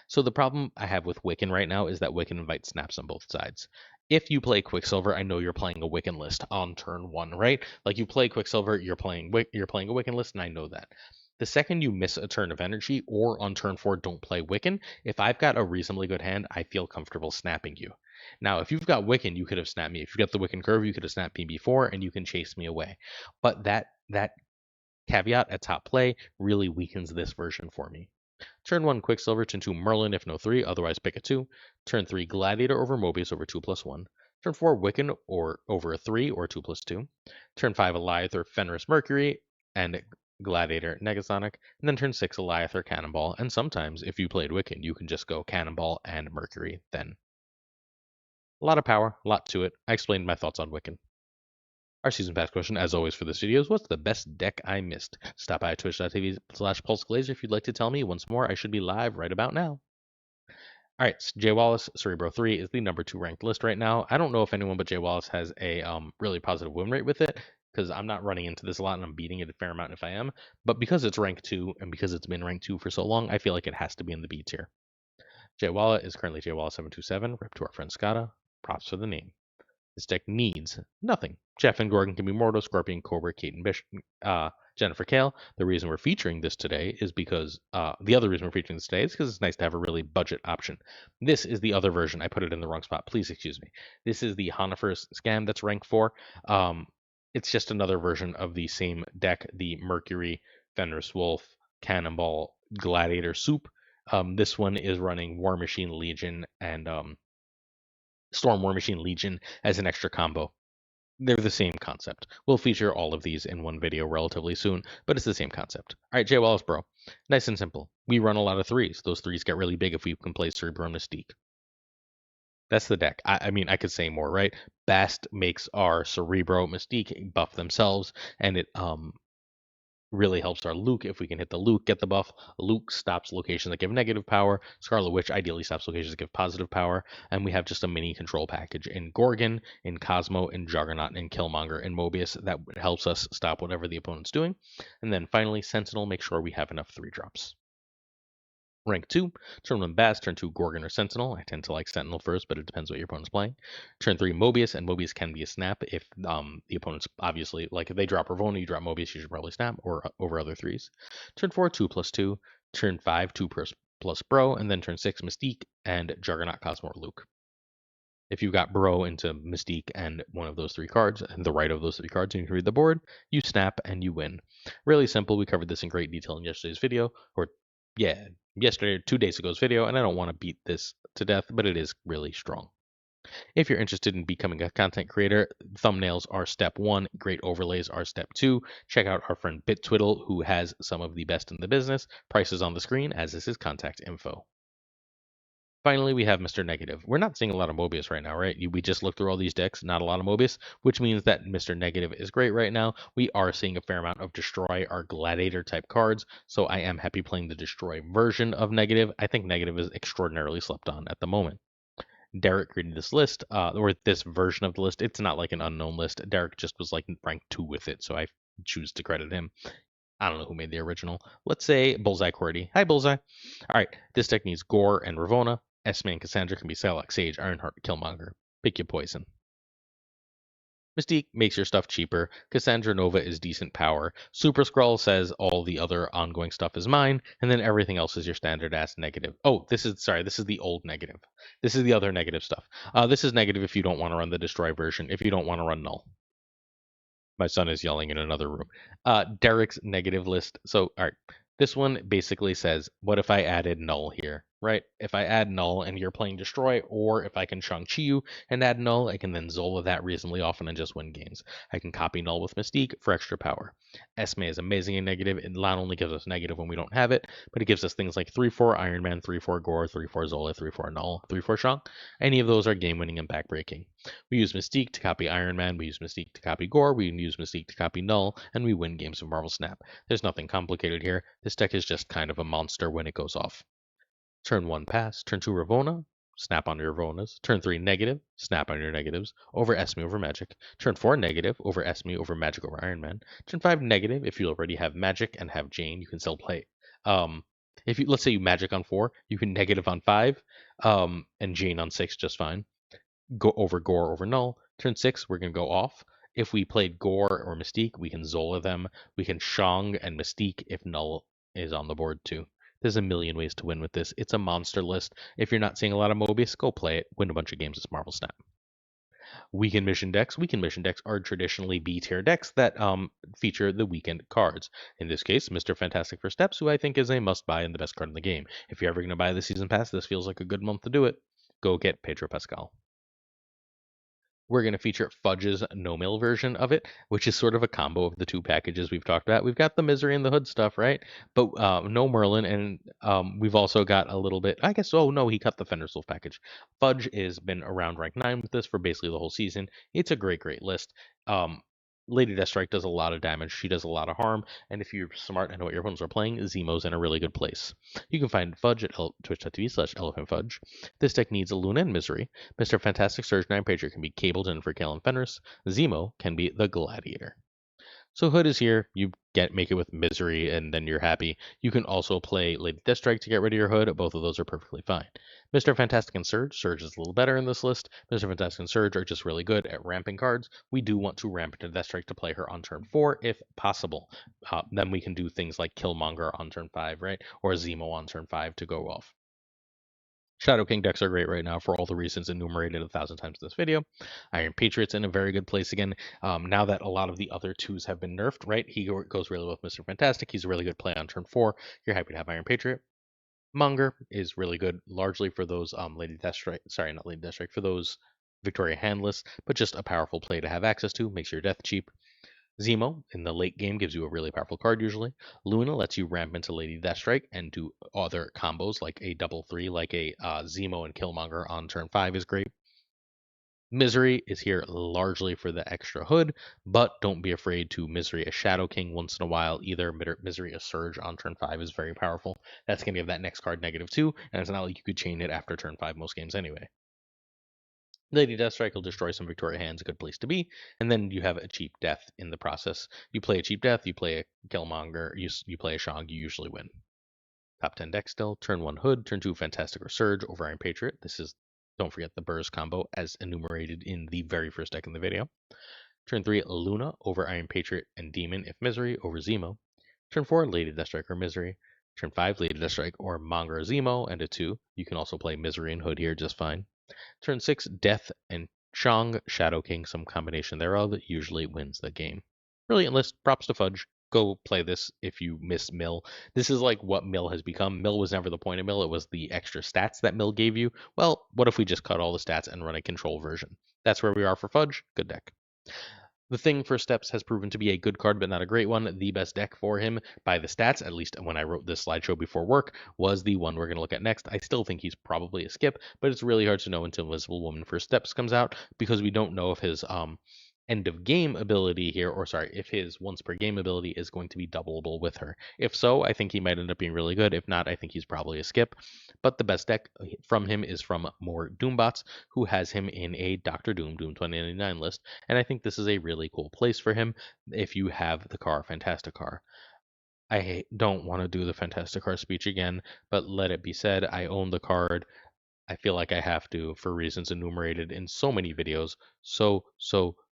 So the problem I have with Wiccan right now is that Wiccan invites snaps on both sides. If you play Quicksilver, I know you're playing a Wiccan list on turn 1, right? Like you play Quicksilver, you're playing a Wiccan list, and I know that. The second you miss a turn of energy or on turn 4 don't play Wiccan, if I've got a reasonably good hand, I feel comfortable snapping you. Now, if you've got Wiccan, you could have snapped me. If you've got the Wiccan curve, you could have snapped me before, and you can chase me away. But that caveat at top play really weakens this version for me. Turn 1 Quicksilver, turn 2 Merlin if no 3, otherwise pick a 2. Turn 3 Gladiator over Mobius over 2+1. Turn 4 Wiccan or over a 3 or 2+2. Turn 5 Alioth or Fenris Mercury and Gladiator Negasonic. And then turn 6 Alioth or Cannonball. And sometimes, if you played Wiccan, you can just go Cannonball and Mercury then. A lot of power, a lot to it. I explained my thoughts on Wiccan. Our season pass question, as always for this video, is what's the best deck I missed? Stop by twitch.tv/PulseGlazer if you'd like to tell me. Once more, I should be live right about now. All right, Jay Wallace, Cerebro 3 is the number 2 ranked list right now. I don't know if anyone but Jay Wallace has a really positive win rate with it because I'm not running into this a lot and I'm beating it a fair amount if I am. But because it's ranked 2 and because it's been ranked 2 for so long, I feel like it has to be in the B tier. Jay Wallace is currently Jay Wallace 727. Rep to our friend Scotta. Props for the name. This deck needs nothing. Jeff and Gorgon can be Mordo, Scorpion, Cobra, Kate, and Bishop, Jennifer Kale. The reason we're featuring this today is because the other reason we're featuring this today is because it's nice to have a really budget option. This is the other version. I put it in the wrong spot. Please excuse me. This is the Honifer's Scam that's rank 4. It's just another version of the same deck, the Mercury, Fenris Wolf, Cannonball, Gladiator Soup. This one is running War Machine Legion and Storm War Machine Legion as an extra combo. They're the same concept. We'll feature all of these in one video relatively soon, but it's the same concept. All right, Jay Wallace, bro. Nice and simple. We run a lot of 3s. Those 3s get really big if we can play Cerebro and Mystique. That's the deck. I mean, I could say more, right? Bast makes our Cerebro Mystique buff themselves, and it really helps our Luke. If we can hit the Luke, get the buff. Luke stops locations that give negative power. Scarlet Witch ideally stops locations that give positive power. And we have just a mini control package in Gorgon, in Cosmo, in Juggernaut, in Killmonger, and Mobius that helps us stop whatever the opponent's doing. And then finally, Sentinel, make sure we have enough 3-drops. Rank 2, turn 1 Bast, turn 2 Gorgon or Sentinel. I tend to like Sentinel first, but it depends what your opponent's playing. Turn 3 Mobius, and Mobius can be a snap if the opponent's obviously, like if they drop Ravonna, you drop Mobius, you should probably snap, or over other 3s. Turn 4, 2+2. Turn 5, 2+ Bro, and then turn 6 Mystique, and Juggernaut, Cosmo, or Luke. If you got Bro into Mystique and one of those 3 cards, and the right of those 3 cards, and you can read the board, you snap and you win. Really simple. We covered this in great detail in yesterday's video, or yeah, yesterday, 2 days ago's video, and I don't want to beat this to death, but it is really strong. If you're interested in becoming a content creator, thumbnails are step 1, great overlays are step 2. Check out our friend BitTwiddle, who has some of the best in the business. Prices on the screen, as is his contact info. Finally, we have Mr. Negative. We're not seeing a lot of Mobius right now, right? We just looked through all these decks, not a lot of Mobius, which means that Mr. Negative is great right now. We are seeing a fair amount of Destroy, our Gladiator type cards, so I am happy playing the Destroy version of Negative. I think Negative is extraordinarily slept on at the moment. Derek created this list, or this version of the list. It's not like an unknown list. Derek just was like rank 2 with it, so I choose to credit him. I don't know who made the original. Let's say Bullseye Cordy. Hi, Bullseye. All right, this deck needs Gore and Ravonna. S-Man Cassandra can be Psylocke, Sage, Ironheart, Killmonger. Pick your poison. Mystique makes your stuff cheaper. Cassandra Nova is decent power. Super Skrull says all the other ongoing stuff is mine, and then everything else is your standard ass negative. Oh, this is the old negative. This is the other negative stuff. This is negative if you don't want to run the Destroy version, if you don't want to run Null. My son is yelling in another room. Derek's negative list. So, all right. This one basically says, what if I added Null here, right? If I add Null and you're playing Destroy, or if I can Shang-Chi you and add Null, I can then Zola that reasonably often and just win games. I can copy Null with Mystique for extra power. Esme is amazing in negative. It not only gives us negative when we don't have it, but it gives us things like 3-4 Iron Man, 3-4 Gore, 3-4 Zola, 3-4 Null, 3-4 Shang. Any of those are game-winning and back-breaking. We use Mystique to copy Iron Man, we use Mystique to copy Gore, we use Mystique to copy Null, and we win games of Marvel Snap. There's nothing complicated here. This deck is just kind of a monster when it goes off. Turn 1 pass, turn 2 Ravonna, snap on your Ravonnas. Turn 3 negative, snap on your negatives, over Esme over Magic. Turn 4 negative, over Esme over Magic over Iron Man. Turn 5 negative, if you already have Magic and have Jane, you can still play. If you, let's say you Magic on 4, you can negative on 5, and Jane on 6 just fine. Go over Gore over Null. Turn 6, we're going to go off. If we played Gore or Mystique, we can Zola them. We can Shang and Mystique if Null is on the board too. There's a million ways to win with this. It's a monster list. If you're not seeing a lot of Mobius, go play it. Win a bunch of games. It's Marvel Snap. Weekend mission decks. Weekend mission decks are traditionally B tier decks that feature the weekend cards. In this case, Mr. Fantastic for Steps, who I think is a must buy and the best card in the game. If you're ever going to buy the season pass, this feels like a good month to do it. Go get Pedro Pascal. We're going to feature Fudge's no-mill version of it, which is sort of a combo of the 2 packages we've talked about. We've got the Misery and the Hood stuff, right? But no Merlin, and we've also got a little bit, I guess, oh no, he cut the Fenris Wolf package. Fudge has been around rank 9 with this for basically the whole season. It's a great, great list. Lady Deathstrike does a lot of damage. She does a lot of harm. And if you're smart and know what your opponents are playing, Zemo's in a really good place. You can find Fudge at twitch.tv/elephantfudge. This deck needs Luna and Misery. Mr. Fantastic Surge 9 Pager can be cabled in for Kale and Fenris. Zemo can be the Gladiator. So Hood is here. You make it with Misery, and then you're happy. You can also play Lady Deathstrike to get rid of your Hood. Both of those are perfectly fine. Mr. Fantastic and Surge. Surge is a little better in this list. Mr. Fantastic and Surge are just really good at ramping cards. We do want to ramp into Deathstrike to play her on turn 4 if possible. Then we can do things like Killmonger on turn 5, right? Or Zemo on turn 5 to go off. Shadow King decks are great right now for all the reasons enumerated 1,000 times in this video. Iron Patriot's in a very good place again. Now that a lot of the other 2s have been nerfed, right? He goes really well with Mr. Fantastic. He's a really good play on turn 4. You're happy to have Iron Patriot. Monger is really good, largely for those Lady Deathstrike. Sorry, not Lady Deathstrike. For those Victoria handless, but just a powerful play to have access to. Makes your death cheap. Zemo in the late game gives you a really powerful card usually. Luna lets you ramp into Lady Deathstrike and do other combos like a double 3, like a Zemo and Killmonger on turn 5 is great. Misery is here largely for the extra Hood, but don't be afraid to Misery a Shadow King once in a while. Either Misery a Surge on turn 5 is very powerful. That's going to give that next card -2, and it's not like you could chain it after turn 5 most games anyway. Lady Deathstrike will destroy some Victoria hands, a good place to be, and then you have a cheap death in the process. You play a cheap death, you play a Killmonger, you play a Shang, you usually win. Top 10 deck still. Turn 1 Hood, turn 2 Fantastic or Surge over Iron Patriot. This is, don't forget the Burrs combo as enumerated in the very first deck in the video. Turn 3 Luna over Iron Patriot and Demon if Misery over Zemo. Turn 4 Lady Deathstrike or Misery. Turn 5 Lady Deathstrike or Monger or Zemo, and a 2. You can also play Misery and Hood here just fine. Turn 6, Death and Shang, Shadow King, some combination thereof, usually wins the game. Brilliant list. Props to Fudge. Go play this if you miss Mill. This is like what Mill has become. Mill was never the point of Mill. It was the extra stats that Mill gave you. Well, what if we just cut all the stats and run a control version? That's where we are for Fudge. Good deck. The Thing for Steps has proven to be a good card, but not a great one. The best deck for him by the stats, at least when I wrote this slideshow before work, was the one we're going to look at next. I still think he's probably a skip, but it's really hard to know until Invisible Woman for Steps comes out because we don't know if his end of game ability here, or sorry, if his once per game ability is going to be doubleable with her. If so, I think he might end up being really good. If not, I think he's probably a skip. But the best deck from him is from more Doombots, who has him in a Dr. Doom 2099 list, and I think this is a really cool place for him if you have the car Fantasticar. I don't want to do the Fantasticar speech again, but let it be said, I own the card. I feel like I have to for reasons enumerated in so many videos.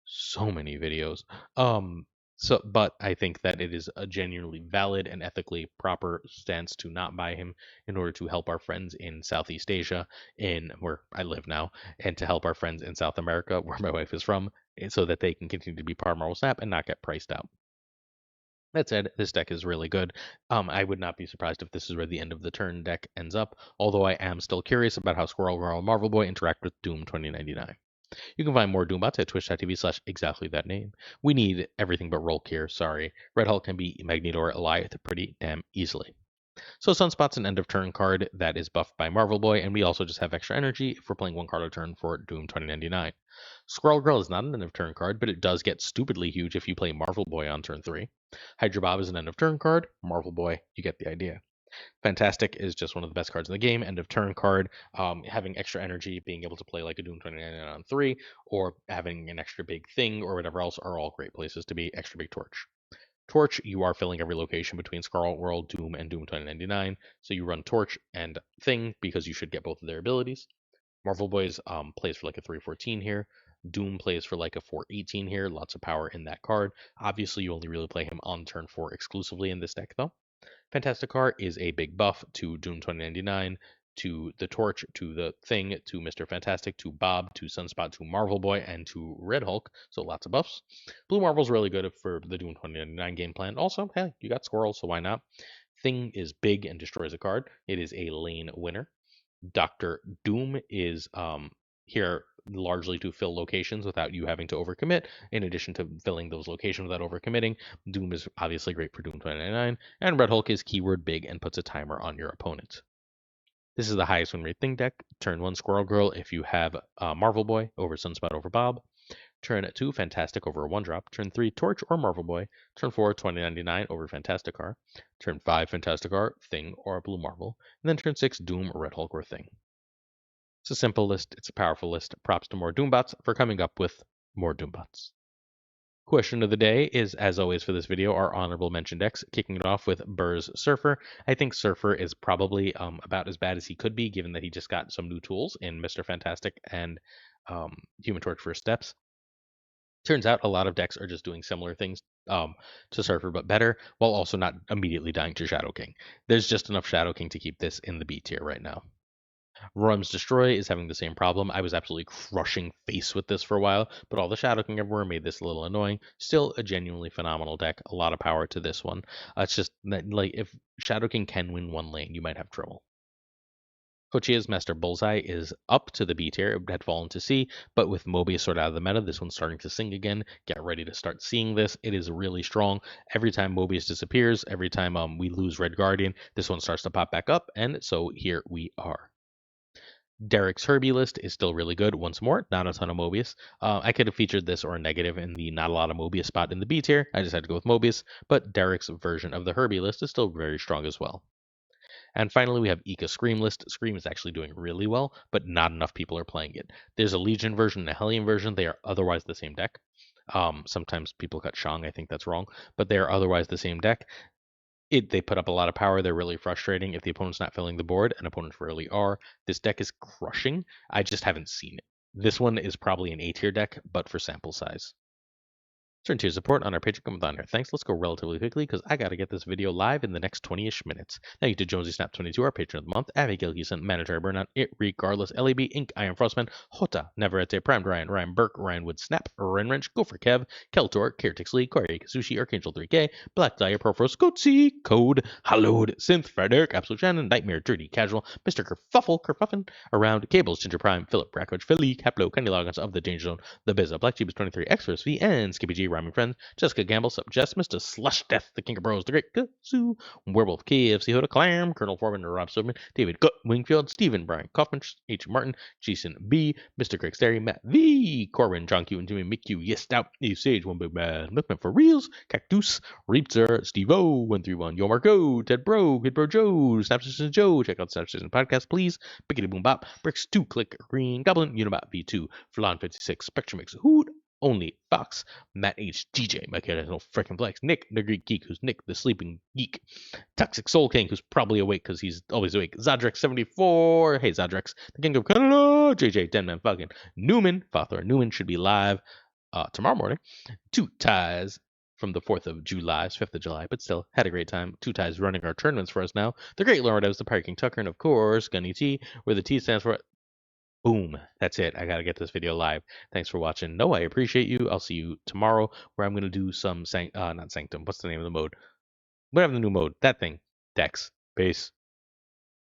So many videos. But I think that it is a genuinely valid and ethically proper stance to not buy him in order to help our friends in Southeast Asia, in where I live now, and to help our friends in South America, where my wife is from, so that they can continue to be part of Marvel Snap and not get priced out. That said, this deck is really good. I would not be surprised if this is where the end of the turn deck ends up, although I am still curious about how Squirrel Girl and Marvel Boy interact with Doom 2099. You can find more Doombots at twitch.tv/exactly that name. We need everything but Rolk here, sorry. Red Hulk can be Magneto or Eliath pretty damn easily. So Sunspot's an end of turn card that is buffed by Marvel Boy, and we also just have extra energy if we're playing one card a turn for Doom 2099. Squirrel Girl is not an end of turn card, but it does get stupidly huge if you play Marvel Boy on turn 3. Hydra Bob is an end of turn card. Marvel Boy, you get the idea. Fantastic is just one of the best cards in the game. End of turn card, having extra energy, being able to play like a Doom 2099 on 3, or having an extra big thing or whatever else are all great places to be. Extra big torch. Torch, you are filling every location between Scarlet World, Doom, and Doom 2099. So you run Torch and Thing because you should get both of their abilities. Marvel Boys plays for like a 314 here. Doom plays for like a 418 here. Lots of power in that card. Obviously, you only really play him on turn 4 exclusively in this deck, though. Fantasticar is a big buff to Doom 2099, to the Torch, to the Thing, to Mr. Fantastic, to Bob, to Sunspot, to Marvel Boy, and to Red Hulk. So lots of buffs. Blue Marvel's really good for the Doom 2099 game plan. Also, hey, you got Squirrel, so why not? Thing is big and destroys a card. It is a lane winner. Dr. Doom is here largely to fill locations without you having to overcommit. In addition to filling those locations without overcommitting, Doom is obviously great for Doom 2099, and Red Hulk is keyword big and puts a timer on your opponent. This is the highest win rate Thing deck. Turn 1 Squirrel Girl if you have Marvel Boy over Sunspot over Bob. Turn 2, Fantastic over a 1-drop. Turn 3, Torch or Marvel Boy. Turn 4, 2099 over Fantastic Car. Turn 5, Fantastic Car, Thing or a Blue Marvel. And then turn 6, Doom, Red Hulk or Thing. It's a simple list, it's a powerful list. Props to more Doombots for coming up with more Doombots. Question of the day is, as always for this video, our honorable mention decks, kicking it off with Burr's Surfer. I think Surfer is probably about as bad as he could be, given that he just got some new tools in Mr. Fantastic and Human Torch First Steps. Turns out a lot of decks are just doing similar things to Surfer, but better, while also not immediately dying to Shadow King. There's just enough Shadow King to keep this in the B tier right now. Royum's Destroy is having the same problem. I was absolutely crushing face with this for a while, but all the Shadow King everywhere made this a little annoying. Still a genuinely phenomenal deck. A lot of power to this one. It's just that, like, if Shadow King can win one lane, you might have trouble. Kochia's Master Bullseye is up to the B tier. It had fallen to C, but with Mobius sort of out of the meta, this one's starting to sing again. Get ready to start seeing this. It is really strong. Every time Mobius disappears, every time we lose Red Guardian, this one starts to pop back up, and so here we are. Derek's Herbie list is still really good. Once more, not a ton of Mobius. I could have featured this or a negative in the not a lot of Mobius spot in the B tier. I just had to go with Mobius, but Derek's version of the Herbie list is still very strong as well. And finally, we have Ika's Scream list. Scream is actually doing really well, but not enough people are playing it. There's a Legion version and a Hellion version. They are otherwise the same deck. Sometimes people cut Shang. I think that's wrong, but they are otherwise the same deck. They put up a lot of power. They're really frustrating if the opponent's not filling the board, and opponents rarely are. This deck is crushing. I just haven't seen it. This one is probably an A tier deck, but for sample size. Turn tier support on our Patreon with on our thanks. Let's go relatively quickly because I got to get this video live in the next 20-ish minutes. Thank you to Jonesy Snap 22, our patron of the month, Abigail Gleason, Mandatory Burnout, It Regardless, LAB, Inc., Iron Frostman, Hota, Neverete, Primed Ryan, Ryan Burke, Ryan Wood, Snap, Ren Wrench, Gopher Kev, Keltor, Kertix Lee, Corey Kazushi, Archangel 3K, Black Dyer, Profros, Goatsy, Code, Hallowed, Synth, Frederick, Absolute Shannon, Nightmare, Dirty Casual, Mr. Kerfuffin, Around, Cables, Ginger Prime, Philip, Brackwich, Philly, Caplo, Kenny Loggins of the Danger Zone, The Bizza, Black Jeebus 23, Express V, and Skippy G, Rhyming Friends, Jessica Gamble, Sup Jess, Mr. Slush Death, The King of Bros, The Great Kazoo, Werewolf, KFC Hoda, Clam, Colonel Foreman, Rob Silverman, David Gut, Wingfield, Stephen, Brian Kaufman, H. Martin, Jason B, Mr. Craig Sterry, Matt V, Corbin, John Q, and Jimmy McQ, Yes Stout, Eve Sage, One Big Man, Lookman for Reals, Cactus, Reapster, Steve O, 131, Yo Marco, Ted Bro, Kid Bro Joe, Snapstation Joe, check out Snapstation Podcast, please, Biggity Boom Bop, Bricks 2, Click, Green, Goblin, Unibot V2, Flan 56, Spectrum Mix, Hood, Only Fox, Matt H, DJ, Mike no freaking Flex, Nick, the Greek Geek, who's Nick, the Sleeping Geek, Toxic Soul King, who's probably awake because he's always awake, Zodrex74, hey Zodrex, the King of Canada, JJ, Denman Falcon, Newman, Father Newman should be live tomorrow morning, Two Ties from the 4th of July, 5th of July, but still had a great time. Two Ties running our tournaments for us now. The Great Lord Evs, the Pirate King Tucker, and of course, Gunny T, where the T stands for boom. That's it. I got to get this video live. Thanks for watching. No, I appreciate you. I'll see you tomorrow where I'm going to do some, not Sanctum. What's the name of the mode? Whatever the new mode. That thing. Dex. Base.